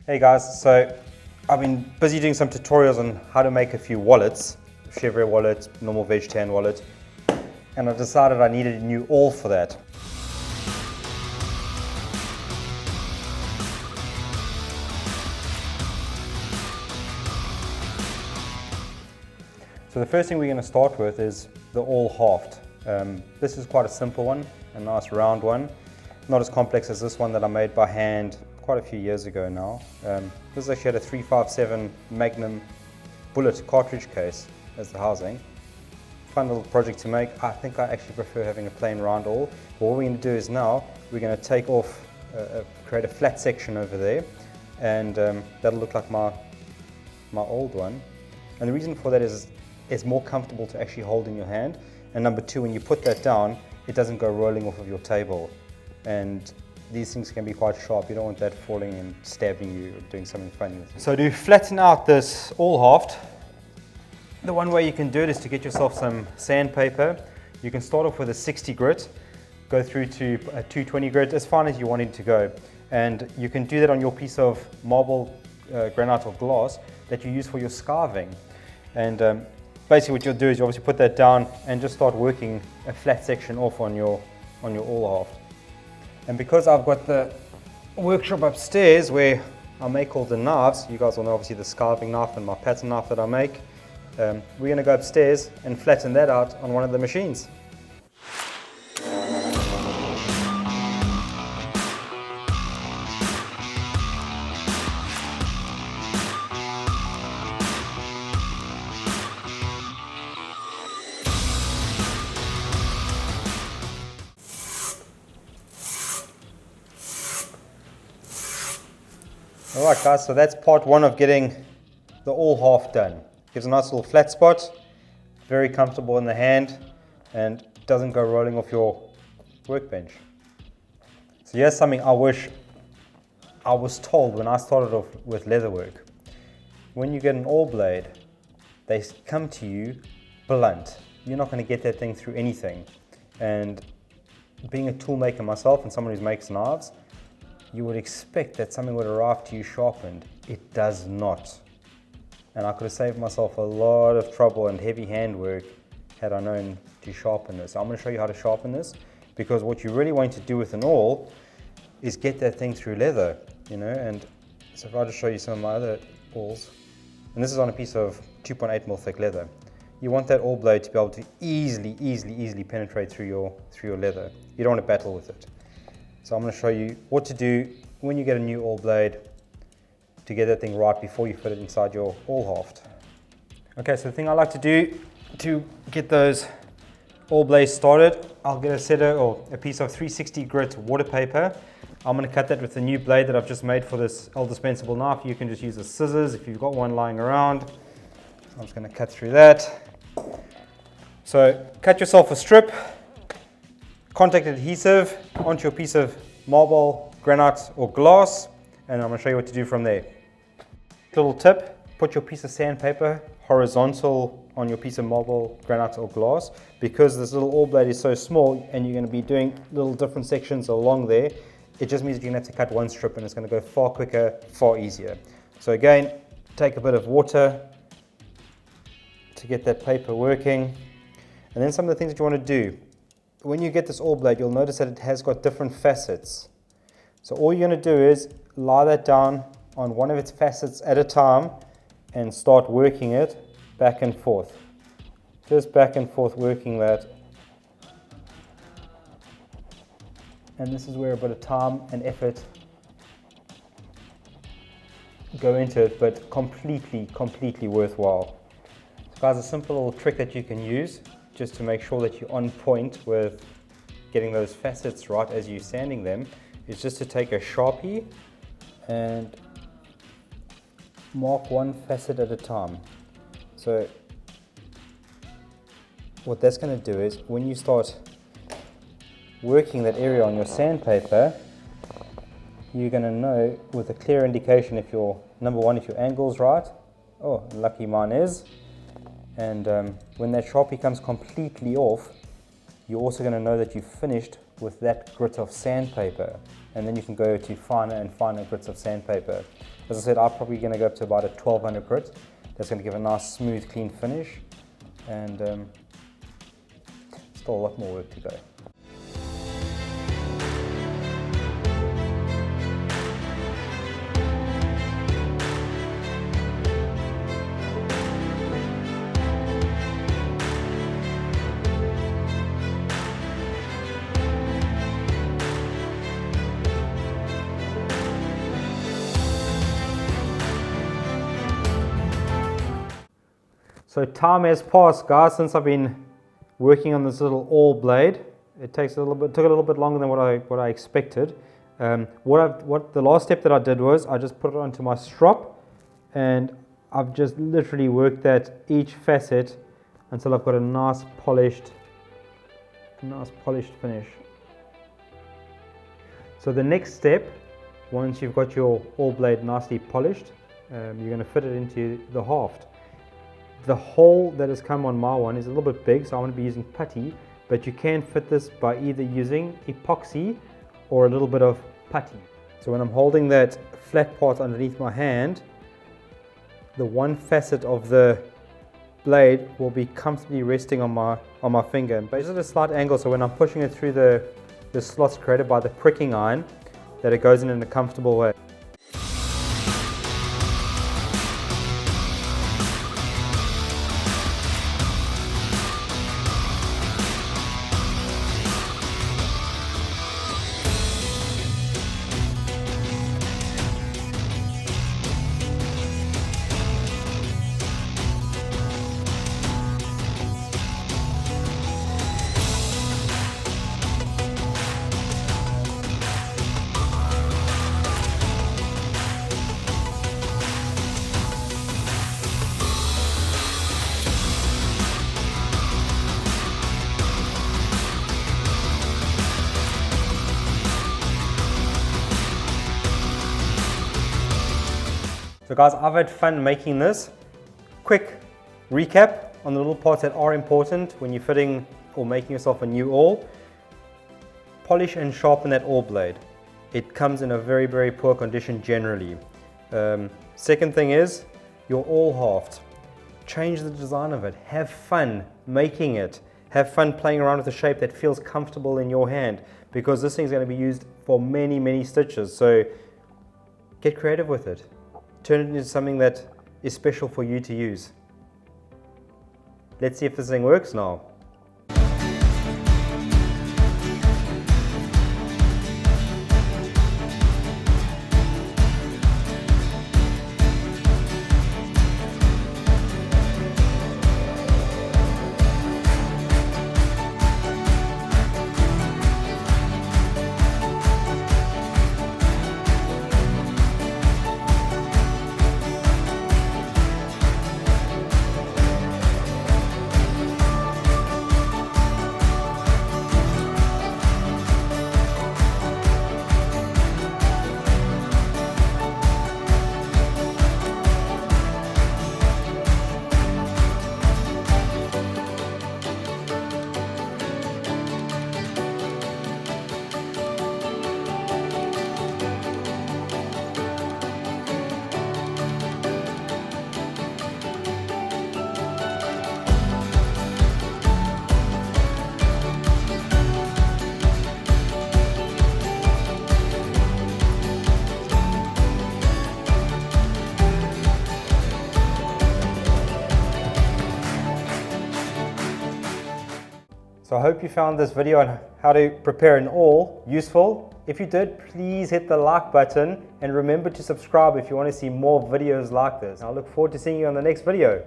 Hey guys, so I've been busy doing some tutorials on how to make a few wallets, Chevrolet wallet, normal vegetarian wallet, and I decided I needed a new awl for that. So the first thing we're going to start with is the awl haft. This is quite a simple one, a nice round one, not as complex as this one that I made by hand quite a few years ago now. This actually had a 357 Magnum bullet cartridge case as the housing. Fun little project to make. I think I actually prefer having a plain round awl. But what we're going to do is now we're going to take off, create a flat section over there, and that'll look like my old one. And the reason for that is it's more comfortable to actually hold in your hand, and number two, when you put that down, it doesn't go rolling off of your table. And these things can be quite sharp. You don't want that falling and stabbing you or doing something funny with it. So to flatten out this awl haft, the one way you can do it is to get yourself some sandpaper. You can start off with a 60 grit, go through to a 220 grit, as fine as you want it to go. And you can do that on your piece of marble, granite or glass that you use for your skiving. And basically what you'll do is you obviously put that down and just start working a flat section off on your awl haft. And because I've got the workshop upstairs where I make all the knives, you guys will know obviously the skiving knife and my pattern knife that I make, we're going to go upstairs and flatten that out on one of the machines. Alright guys, so that's part one of getting the awl haft done. Gives a nice little flat spot, very comfortable in the hand, and doesn't go rolling off your workbench. So here's something I wish I was told when I started off with leatherwork. When you get an awl blade, they come to you blunt. You're not going to get that thing through anything. And being a tool maker myself and someone who makes knives, you would expect that something would arrive to you sharpened. It does not. And I could have saved myself a lot of trouble and heavy handwork had I known to sharpen this. I'm going to show you how to sharpen this, because what you really want to do with an awl is get that thing through leather, you know. And so if I just show you some of my other awls, and this is on a piece of 2.8mm thick leather, you want that awl blade to be able to easily penetrate through your leather. You don't want to battle with it. So I'm going to show you what to do when you get a new awl blade to get that thing right before you fit it inside your awl haft. Okay, so the thing I like to do to get those awl blades started, I'll get a setter or a piece of 360 grit water paper. I'm going to cut that with the new blade that I've just made for this dispensable knife. You can just use the scissors if you've got one lying around. I'm just going to cut through that. So cut yourself a strip, contact adhesive onto your piece of marble, granite or glass, and I'm going to show you what to do from there. Little tip, put your piece of sandpaper horizontal on your piece of marble, granite or glass, because this little awl blade is so small and you're going to be doing little different sections along there. It just means you're going to have to cut one strip and it's going to go far quicker, far easier. So again, take a bit of water to get that paper working, and then some of the things that you want to do. When you get this awl blade, you'll notice that it has got different facets. So all you're going to do is lie that down on one of its facets at a time and start working it back and forth. Just back and forth working that. And this is where a bit of time and effort go into it, but completely worthwhile. So guys, a simple little trick that you can use just to make sure that you're on point with getting those facets right as you're sanding them is just to take a Sharpie and mark one facet at a time. So what that's going to do is when you start working that area on your sandpaper, you're going to know with a clear indication if your, number one, if your angle's right. Oh, lucky mine is. And when that Sharpie comes completely off, you're also going to know that you've finished with that grit of sandpaper, and then you can go to finer and finer grits of sandpaper. As I said, I'm probably going to go up to about a 1200 grit. That's going to give a nice smooth clean finish, and still a lot more work to go. So time has passed, guys, since I've been working on this little awl blade. It took a little bit longer than what I expected. What the last step that I did was I just put it onto my strop, and I've just literally worked that each facet until I've got a nice polished finish. So the next step, once you've got your awl blade nicely polished, you're going to fit it into the haft. The hole that has come on my one is a little bit big, so I'm going to be using putty, but you can fit this by either using epoxy or a little bit of putty. So when I'm holding that flat part underneath my hand, the one facet of the blade will be comfortably resting on my finger, and based at a slight angle, so when I'm pushing it through the slots created by the pricking iron, that it goes in a comfortable way. So guys, I've had fun making this. Quick recap on the little parts that are important when you're fitting or making yourself a new awl. Polish and sharpen that awl blade. It comes in a very, very poor condition generally. Second thing is your awl haft. Change the design of it. Have fun making it. Have fun playing around with a shape that feels comfortable in your hand, because this thing is going to be used for many, many stitches. So get creative with it. Turn it into something that is special for you to use. Let's see if this thing works now. So I hope you found this video on how to prepare an awl useful. If you did, please hit the like button and remember to subscribe if you want to see more videos like this. I look forward to seeing you on the next video.